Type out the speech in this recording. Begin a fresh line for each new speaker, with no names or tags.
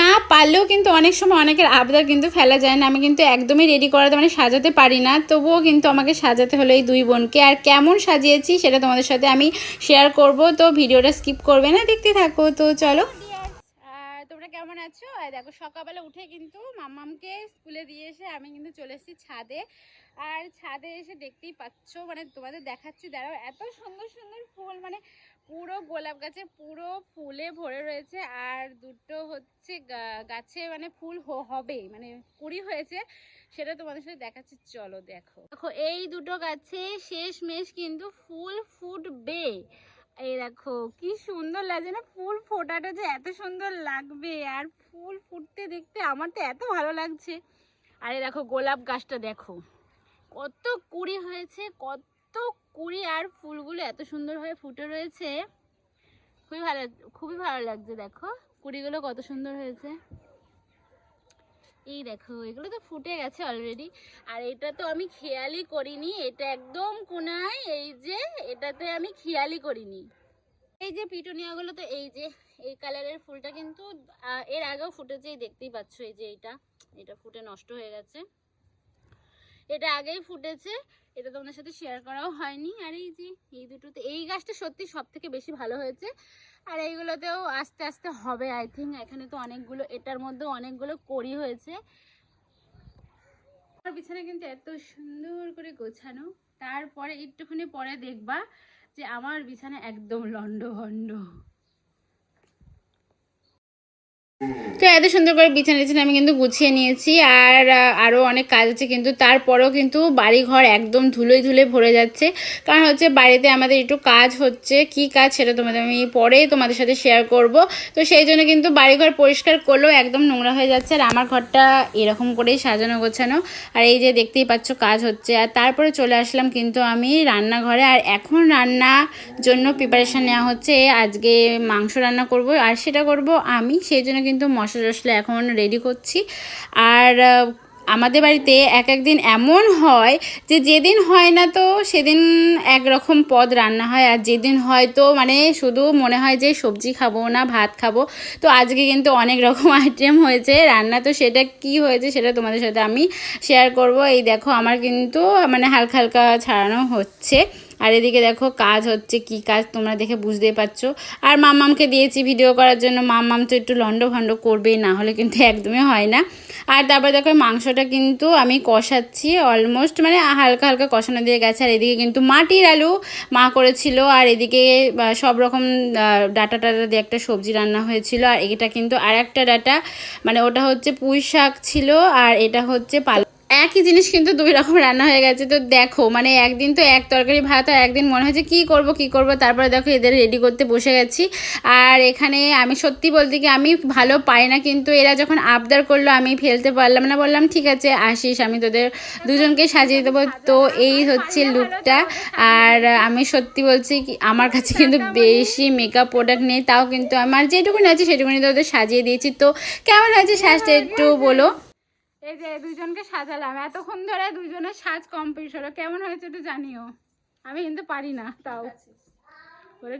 না পারলেও কিন্তু অনেক সময় অনেকের আবদার কিন্তু ফেলা যায় না। আমি কিন্তু একদমই রেডি করাতে মানে সাজাতে পারি না, তবুও কিন্তু আমাকে সাজাতে হলো এই দুই বোনকে। আর কেমন সাজিয়েছি সেটা তোমাদের সাথে আমি শেয়ার করব, তো ভিডিওটা স্কিপ করবে না, দেখতে থাকো। তো চলো। আর তোমরা কেমন আছো? আর দেখো সকালবেলা উঠে কিন্তু মাম্মামকে স্কুলে দিয়ে এসে আমি কিন্তু চলে এসেছি ছাদে। আর ছাদে এসে দেখতেই পাচ্ছ, মানে তোমাদের দেখাচ্ছি দাঁড়াও, এত সুন্দর সুন্দর ফুল, মানে পুরো গোলাপ গাছে পুরো ফুলে ভরে রয়েছে। আর দুটো হচ্ছে গাছে মানে ফুল হবে, মানে কুড়ি হয়েছে, সেটা তোমাদের সাথে দেখাচ্ছি, চলো দেখো। দেখো এই দুটো গাছে শেষমেশ কিন্তু ফুল ফুটবে। এই দেখো কি সুন্দর লাগছে না, ফুল ফোটাটা যে এত সুন্দর লাগবে, আর ফুল ফুটতে দেখতে আমার তো এত ভালো লাগছে। আর এই দেখো গোলাপ গাছটা দেখো কত কুড়ি হয়েছে, কত কুড়ি, আর ফুলগুলো এত সুন্দরভাবে ফুটে রয়েছে, খুবই ভালো লাগছে। দেখো কুড়িগুলো কত সুন্দর হয়েছে, এই দেখো এগুলো তো ফুটে গেছে অলরেডি। আর এটা তো আমি খেয়ালই করিনি, এটা একদম কোনায়, এই যে এটাতে আমি খেয়ালই করিনি। এই যে পিটুনিয়াগুলো, তো এই যে এই কালারের ফুলটা কিন্তু এর আগেও ফুটেছে, দেখতেই পাচ্ছ, এই যে এটা ফুটে নষ্ট হয়ে গেছে, এটা আগেই ফুটেছে, এটা তোমাদের সাথে শেয়ার করাও হয়নি। আর এই যে এই দুটোতে, এই গাছটা সত্যি সব থেকে বেশি ভালো হয়েছে। আর এইগুলোতেও আস্তে আস্তে হবে আই থিঙ্ক। এখানে তো অনেকগুলো, এটার মধ্যেও অনেকগুলো কড়ি হয়েছে। আমার বিছানা কিন্তু এত সুন্দর করে গোছানো, তারপরে একটুখানি পরে দেখবা যে আমার বিছানা একদম লন্ডভন্ড। তো এত সুন্দর করে বিছানা টিছানা আমি কিন্তু গুছিয়ে নিয়েছি। আর আরও অনেক কাজ আছে, কিন্তু তারপরেও কিন্তু বাড়িঘর একদম ধুলোয় ধুলে ভরে যাচ্ছে, কারণ হচ্ছে বাড়িতে আমাদের একটু কাজ হচ্ছে। কি কাজ সেটা আমি পরে তোমাদের সাথে শেয়ার করব। তো সেই জন্য কিন্তু বাড়িঘর পরিষ্কার করলেও একদম নোংরা হয়ে যাচ্ছে। আর আমার ঘরটা এরকম করেই সাজানো গোছানো, আর এই যে দেখতেই পাচ্ছ কাজ হচ্ছে। আর তারপরে চলে আসলাম কিন্তু আমি রান্নাঘরে, আর এখন রান্নার জন্য প্রিপারেশান নেওয়া হচ্ছে। আজকে মাংস রান্না করব, আর সেটা করব আমি, সেই জন্য কিন্তু মশলা টশলা এখন রেডি করছি। আর আমাদের বাড়িতে এক একদিন এমন হয় যে যেদিন হয় না তো সেদিন একরকম পদ রান্না হয়, আর যেদিন হয়তো মানে শুধু মনে হয় যে সবজি খাবো না ভাত খাবো। তো আজকে কিন্তু অনেক রকম আইটেম হয়েছে রান্না, তো সেটা কি হয়েছে সেটা তোমাদের সাথে আমি শেয়ার করব। এই দেখো আমার কিন্তু মানে হালকা হালকা ছাড়ানো হচ্ছে, আর এদিকে দেখো কাজ হচ্ছে, কি কাজ তোমরা দেখে বুঝতেই পারছো। আর মাম্মামকে দিয়েছি ভিডিও করার জন্য, মাম্মাম তো একটু লন্ডভন্ড করবেই, না হলে কিন্তু একদমই হয় না। আর তারপরে দেখো মাংসটা কিন্তু আমি কষাচ্ছি, অলমোস্ট মানে হালকা হালকা কষানো দিয়ে গেছে। আর এদিকে কিন্তু মাটির আলু মা করেছিল, আর এদিকে সব রকম ডাটা টাটা দিয়ে একটা সবজি রান্না হয়েছিল। আর এটা কিন্তু আর একটা ডাটা, মানে ওটা হচ্ছে পুঁই শাক ছিল, আর এটা হচ্ছে একই জিনিস কিন্তু দুই রকম রান্না হয়ে গেছে। তো দেখো মানে একদিন তো এক তরকারি ভাত, আর একদিন মনে হয়েছে কি করব। তারপরে দেখো এদের রেডি করতে বসে গেছি। আর এখানে আমি সত্যি বলতে কি আমি ভালো পাই না, কিন্তু এরা যখন আবদার করলো আমি ফেলতে পারলাম না, বললাম ঠিক আছে আসিস, আমি তোদের দুজনকে সাজিয়ে দেবো। তো এই হচ্ছে লুকটা। আর আমি সত্যি বলছি কি আমার কাছে কিন্তু বেশি মেকআপ প্রোডাক্ট নেই, তাও কিন্তু আমার যেটুকুনি আছে সেটুকুনি তোদের সাজিয়ে দিয়েছি। তো কেমন হয়েছে সাজটা একটু বলো। এই যে দুজনকে সাজালাম, এতক্ষণ ধরে দুজনের সাজ কমপ্লিট হলো, কেমন হয়েছে একটু জানিও। আমি কিন্তু পারি না, তাও বলে